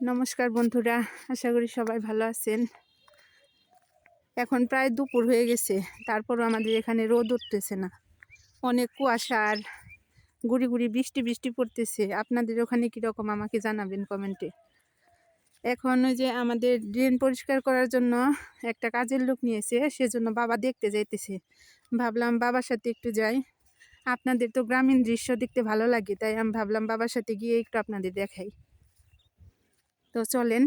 নমস্কার বন্ধুরা, আশা করি সবাই ভালো আছেন। এখন প্রায় দুপুর হয়ে গেছে, তারপরও আমাদের এখানে রোদ উঠতেছে না, অনেক কুয়াশা আর গুড়ি গুড়ি বৃষ্টি বৃষ্টি পড়তেছে। আপনাদের ওখানে কীরকম আমাকে জানাবেন কমেন্টে। এখন ওই যে আমাদের ড্রেন পরিষ্কার করার জন্য একটা কাজের লোক নিয়েছে, সেজন্য বাবা দেখতে যাইতেছে। ভাবলাম বাবার সাথে একটু যাই, আপনাদের তো গ্রামীণ দৃশ্য দেখতে ভালো লাগে, তাই আমি ভাবলাম বাবার সাথে গিয়ে একটু আপনাদের দেখাই। তো চলেন।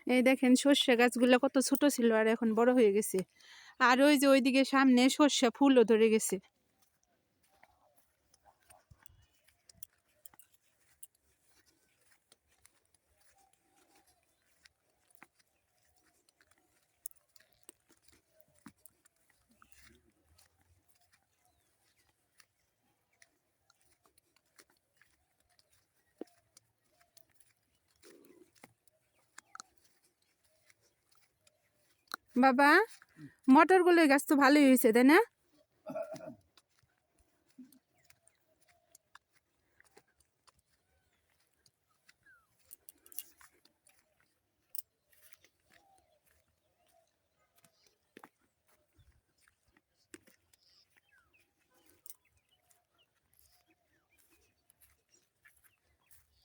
এই দেখেন সর্ষে গাছগুলো কত ছোট ছিল আর এখন বড় হয়ে গেছে। আর ওই যে ওইদিকে সামনে সর্ষে ফুলও ধরে গেছে। বাবা, মটরগুলোর গাছ তো ভালোই হয়েছে, তাই না?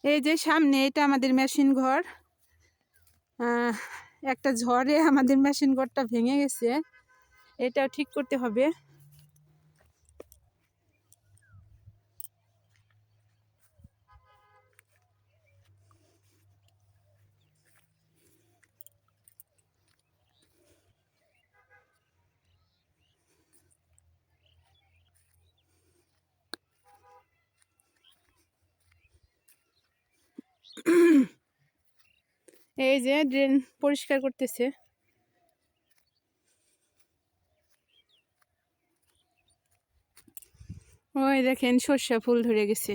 এই যে সামনে এটা আমাদের মেশিন ঘর। একটা ঝড়ে আমাদের মেশিন ঘরটা ভেঙে গেছে, এটাও ঠিক করতে হবে। এই যে ড্রেন পরিষ্কার করতেছে। ওই দেখেন সর্ষে ফুল ধরে গেছে,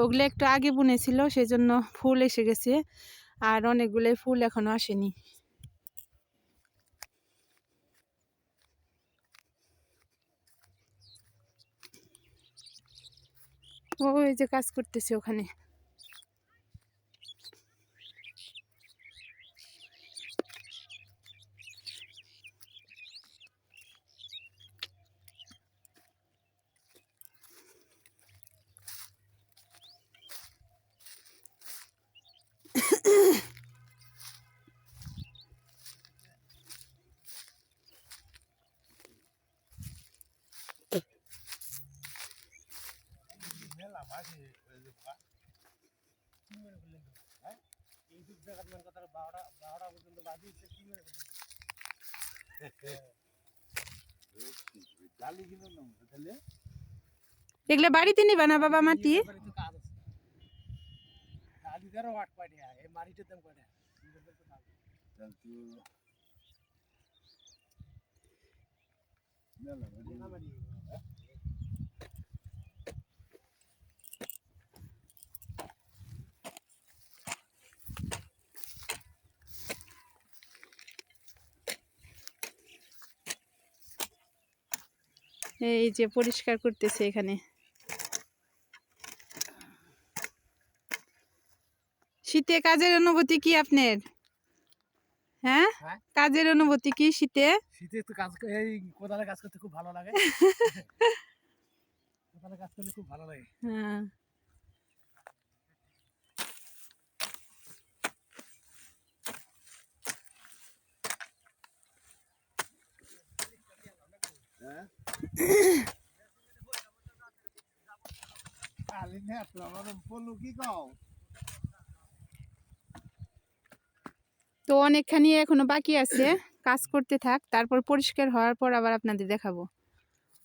ওগুলো একটু আগে বুনেছিল সেজন্য ফুল এসে গেছে, আর অনেকগুলো ফুল এখনো আসেনি। ওই যে কাজ করতেছে ওখানে। এগুলো বাড়িতে নিবা না বাবা মাটি? এই যে পরিষ্কার করতেছে এখানে। শীতে কাজের অনুভূতি কি আপনার? হ্যাঁ, কাজের অনুভূতি কি শীতে? শীতে তো কাজ এই কোদালে কাজ করতে খুব ভালো লাগে। কোদালে কাজ করলে খুব ভালো লাগে। হ্যাঁ, তো অনেকখানি এখনো বাকি আছে, কাজ করতে থাক, তারপর পরিষ্কার হওয়ার পর আবার আপনাদের দেখাবো।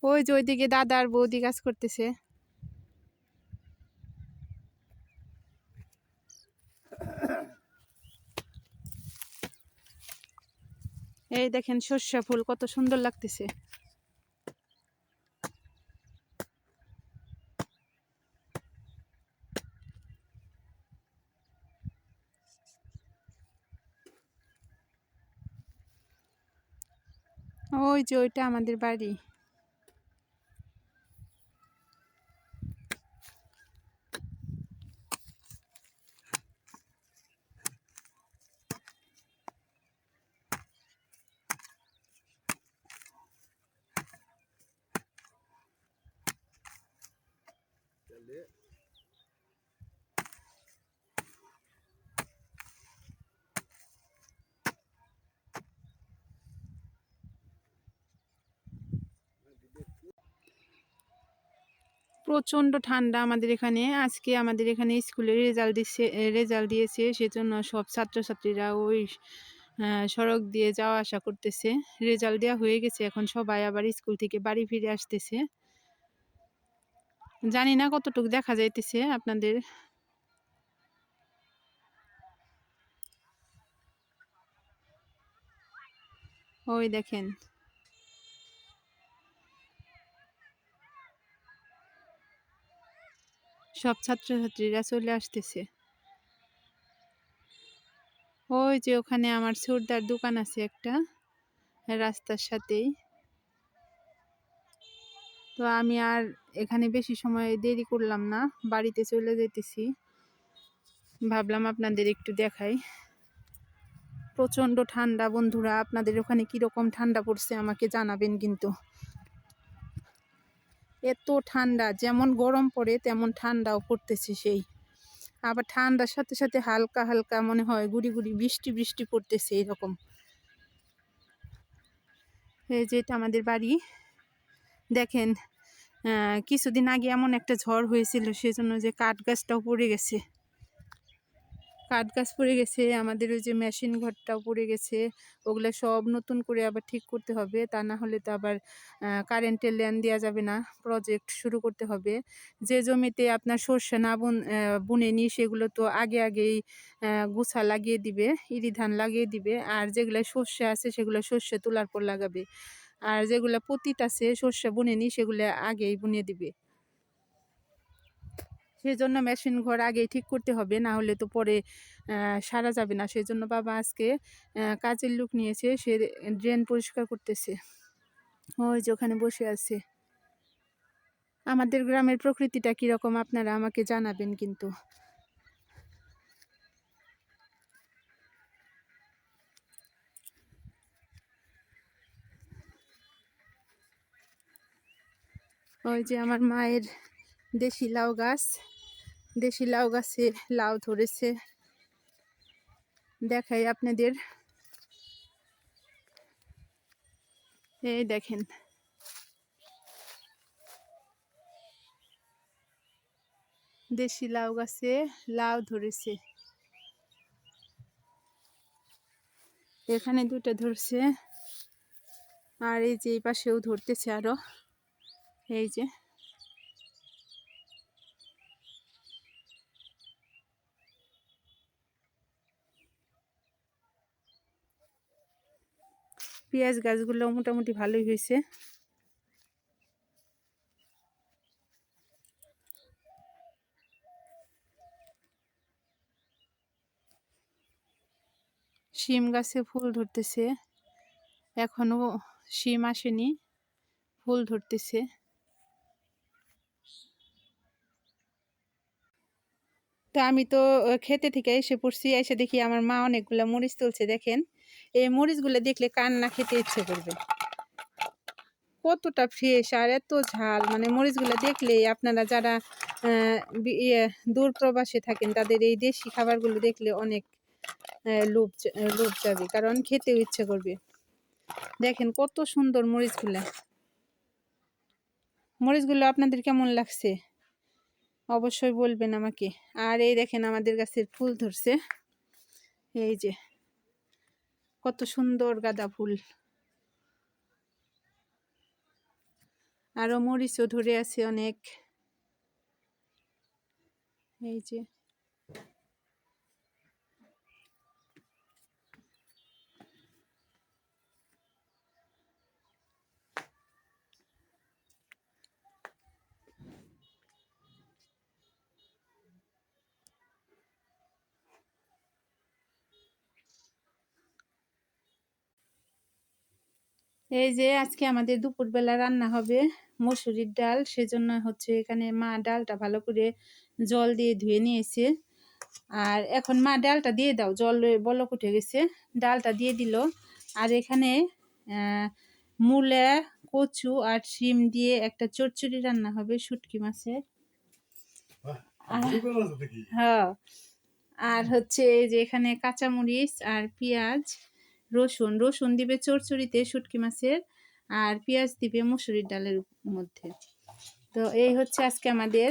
ওই যে ওইদিকে দাদা আর বৌদি কাজ করতেছে। এই দেখেন সর্ষে ফুল কত সুন্দর লাগতেছে। ওই যে ওইটা আমাদের বাড়ি। প্রচণ্ড ঠান্ডা আমাদের এখানে। আজকে আমাদের এখানে স্কুলে রেজাল্ট দিয়েছে, সেজন্য সব ছাত্রছাত্রীরা ওই সড়ক দিয়ে যাওয়া আসা করতেছে। রেজাল্ট দেওয়া হয়ে গেছে, এখন সবাই আবার স্কুল থেকে বাড়ি ফিরে আসতেছে। জানি না কতটুকু দেখা যাইতেছে আপনাদের। ওই দেখেন, সব ছাত্রছাত্রীরা চলে আসতেছে। ওই যে ওখানে আমার সর্দার দোকান আছে একটা, রাস্তার সাথেই। তো আমি আর এখানে বেশি সময় দেরি করলাম না, বাড়িতে চলে যেতেছি। ভাবলাম আপনাদের একটু দেখাই। প্রচণ্ড ঠান্ডা বন্ধুরা, আপনাদের ওখানে কীরকম ঠান্ডা পড়ছে আমাকে জানাবেন কিন্তু। এত ঠান্ডা, যেমন গরম পড়ে তেমন ঠান্ডাও পড়তেছে সেই। আবার ঠান্ডার সাথে সাথে হালকা হালকা মনে হয় গুড়ি গুড়ি বৃষ্টি বৃষ্টি পড়তেছে এরকম। এই যে এটা আমাদের বাড়ি। দেখেন, কিছুদিন আগে এমন একটা ঝড় হয়েছিল, সেজন্য যে কাঠ গাছটাও পড়ে গেছে। কাঠ গাছ পড়ে গেছে, আমাদের ওই যে মেশিন ঘরটাও পড়ে গেছে। ওগুলো সব নতুন করে আবার ঠিক করতে হবে, তা না হলে তো আবার কারেন্টের লাইন দেওয়া যাবে না, প্রজেক্ট শুরু করতে হবে। যে জমিতে আপনার সর্ষে না বুনে নি সেগুলো তো আগে আগেই গুছা লাগিয়ে দিবে, ইরি ধান লাগিয়ে দিবে। আর যেগুলো সর্ষে আছে সেগুলো সর্ষে তোলার পর লাগাবে। আর যেগুলো পতিত আছে সর্ষে বুনে নি সেগুলো আগেই বুনে দিবে। সেজন্য মেশিন ঘর আগেই ঠিক করতে হবে, না হলে তো পরে সারা যাবে না। সেজন্য বাবা আজকে কাজের লোক নিয়েছে, সে ড্রেন পরিষ্কার করতেছে। ওই যে ওখানে বসে আছে। আমাদের গ্রামের প্রকৃতিটা কীরকম আপনারা আমাকে জানাবেন কিন্তু। ওই যে আমার মায়ের দেশি লাউ গাছ, দেশি লাউ গাছে লাউ ধরেছে, দেখাই আপনাদের। এই দেখেন, দেশি লাউ গাছে লাউ ধরেছে। এখানে দুটো ধরছে, আর এই যে এই পাশেও ধরতেছে আরো। এই যে পেঁয়াজ গাছগুলো মোটামুটি ভালোই হয়েছে। শিম গাছে ফুল ধরতেছে, এখনো শিম আসেনি, ফুল ধরতেছে। তো আমি তো খেতে থেকে এসে পড়ছি, এসে দেখি আমার মা অনেকগুলো মরিচ তুলছে। দেখেন, এই মরিচগুলো দেখলে কান্না খেতে ইচ্ছে করবে, কতটা ফ্রেশ আর এত ঝাল। মানে মরিচগুলো দেখলেই আপনারা যারা দূর প্রবাসে থাকেন তাদের এই দেশি খাবারগুলো দেখলে অনেক লোভ লোভ যাবে, কারণ খেতেও ইচ্ছে করবে। দেখেন কত সুন্দর মরিচগুলো। মরিচগুলো আপনাদের কেমন লাগছে অবশ্যই বলবেন আমাকে। আর এই দেখেন আমাদের গাছের ফুল ধরছে, এই যে কত সুন্দর গাঁদা ফুল। আরো মরিচও ধরে আছে অনেক, এই যে। এই যে আজকে আমাদের দুপুরবেলা রান্না হবে মসুরির ডাল, সেজন্য হচ্ছে এখানে মা ডালটা ভালো করে জল দিয়ে ধুয়ে নিয়েছে। আর এখন মা ডালটা দিয়ে দাও, জল বলক উঠে গেছে, ডালটা দিয়ে দিল। আর এখানে মূলা, কচু আর শিম দিয়ে একটা চচ্চড়ি রান্না হবে শুটকি মাছের। হ্যাঁ, আর হচ্ছে এই যে এখানে কাঁচামরিচ আর পেঁয়াজ, রসুন দিবে চচ্চড়িতে শুটকি মাছের, আর পেঁয়াজ দিবে মসুরির ডালের মধ্যে। তো এই হচ্ছে আজকে আমাদের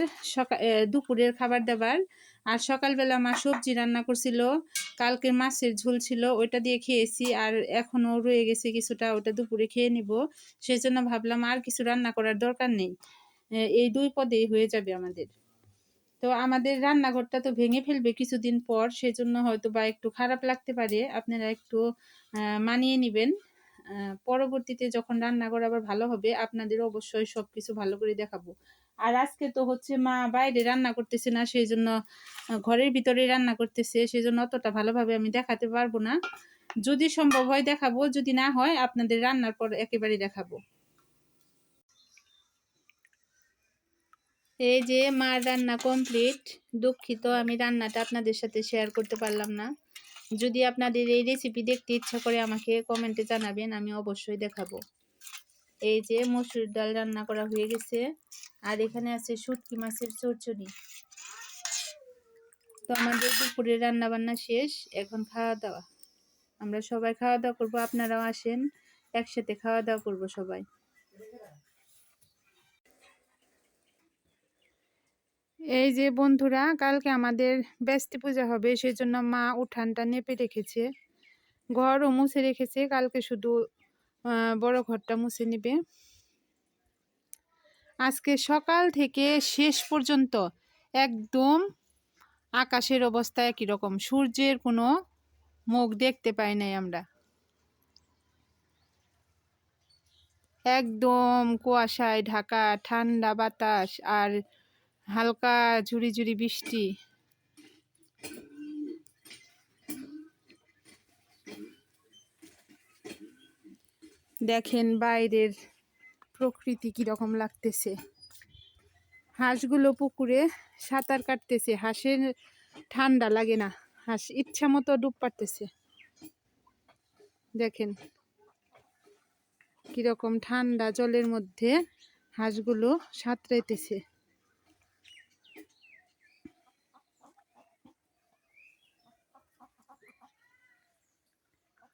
দুপুরের খাবার দাবার। আর সকালবেলা মা সবজি রান্না করছিল, কালকে মাছের ঝোল ছিল, ওইটা দিয়ে খেয়েছি। আর এখনও রয়ে গেছে কিছুটা, ওটা দুপুরে খেয়ে নিব। সেই জন্য ভাবলাম আর কিছু রান্না করার দরকার নেই, এই 2 পদেই হয়ে যাবে আমাদের। তো আমাদের রান্নাঘরটা তো ভেঙে ফেলবে কিছুদিন পর, সেজন্য হয়তো বা একটু খারাপ লাগতে পারে, আপনারা একটু মানিয়ে নেবেন। পরবর্তীতে যখন রান্নাঘর আবার ভালো হবে আপনাদের অবশ্যই সবকিছু ভালো করে দেখাবো। আর আজকে তো হচ্ছে মা বাইরে রান্না করতেছে না, সেই জন্য ঘরের ভিতরেই রান্না করতেছে, সেই জন্য অতটা ভালোভাবে আমি দেখাতে পারবো না। যদি সম্ভব হয় দেখাবো, যদি না হয় আপনাদের রান্নার পর একেবারে দেখাবো। এই যে মার রান্না কমপ্লিট। দুঃখিত আমি রান্নাটা আপনাদের সাথে শেয়ার করতে পারলাম না। যদি আপনাদের এই রেসিপি দেখতে ইচ্ছা করে আমাকে কমেন্টে জানাবেন, আমি অবশ্যই দেখাবো। এই যে মসুর ডাল রান্না করা হয়ে গেছে, আর এখানে আছে শুটকি মাছের চচ্চড়ি। তো আমাদের দুপুরে রান্না বান্না শেষ, এখন খাওয়া দাওয়া। আমরা সবাই খাওয়া দাওয়া করবো, আপনারাও আসেন, একসাথে খাওয়া দাওয়া করবো সবাই। এই যে বন্ধুরা, কালকে আমাদের ব্যস্তি পূজা হবে, সেজন্য মা উঠানটা নেপে রেখেছে, ঘরও মুছে রেখেছে। কালকে শুধু বড় ঘরটা মুছে নেবে। আজকে সকাল থেকে শেষ পর্যন্ত একদম আকাশের অবস্থা একই রকম, সূর্যের কোনো মুখ দেখতে পাই নাই আমরা। একদম কুয়াশায় ঢাকা, ঠান্ডা বাতাস আর হালকা ঝুরি ঝুরি বৃষ্টি। দেখেন বাইরের প্রকৃতি কিরকম লাগতেছে। হাঁসগুলো পুকুরে সাঁতার কাটতেছে, হাঁসের ঠান্ডা লাগে না, হাঁস ইচ্ছা মতো ডুব পারতেছে। দেখেন কিরকম ঠান্ডা জলের মধ্যে হাঁসগুলো সাঁতরাইতেছে।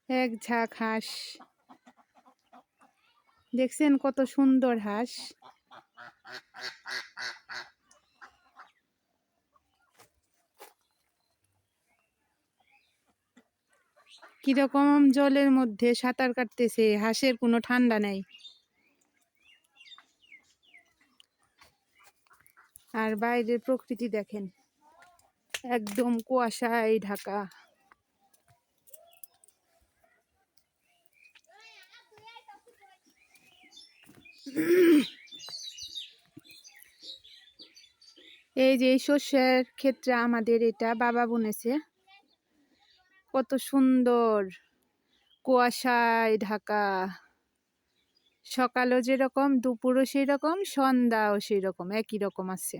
এক ঝাঁক হাঁস, দেখছেন কত সুন্দর হাঁস। কিরকম জলের মধ্যে সাঁতার কাটতেছে, হাঁসের কোনো ঠান্ডা নাই। আর বাইরের প্রকৃতি দেখেন, একদম কুয়াশায় ঢাকা। এই যে শস্যের ক্ষেত্রে আমাদের এটা বাবা বুনেছে, কত সুন্দর, কুয়াশায় ঢাকা। সকালও যেরকম, দুপুরও সেই রকম, সন্ধ্যাও সেই রকম, একই রকম আছে।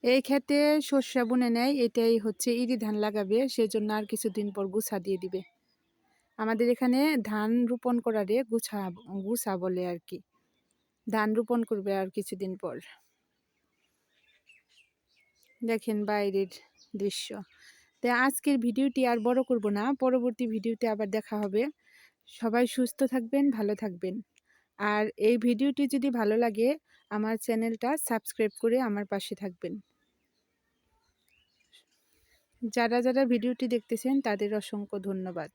এই ক্ষেতে শস্য বুনে নেয়, এটাই হচ্ছে ইরি ধান লাগাবে, সেজন্য আর কিছুদিন পর গুছা দিয়ে দিবে। আমাদের এখানে ধান রোপণ করারে গুছা বলে আর কি। ধান রোপণ করবে আর কিছুদিন পর। দেখেন বাইরের দৃশ্য। তো আজকের ভিডিওটি আর বড় করব না, পরবর্তী ভিডিওতে আবার দেখা হবে। সবাই সুস্থ থাকবেন, ভালো থাকবেন। আর এই ভিডিওটি যদি ভালো লাগে আমার চ্যানেলটা সাবস্ক্রাইব করে আমার পাশে থাকবেন। যারা যারা ভিডিওটি দেখতেছেন তাদের অসংখ্য ধন্যবাদ।